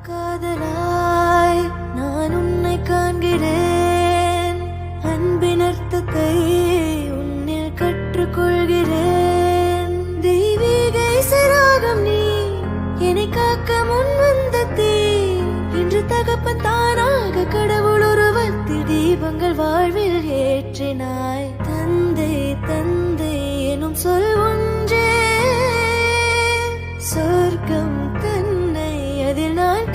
காதலாய் நான் உன்னை காண்கிறேன், அன்பின் அர்த்தத்தை உன்னில் கற்றுக்கொள்கிறேன். தெய்வீக இசைராகம் நீ, என்னை காக்க முன் வந்த தீ, இன்று தகப்பன் தானாக கடவுள் உருவத்தில் தீபங்கள் வாழ்வில் ஏற்றினாய். தந்தை தந்தை எனும் சொல் ஒன்றே சொர்க்கம் தன்னை அதில் நான்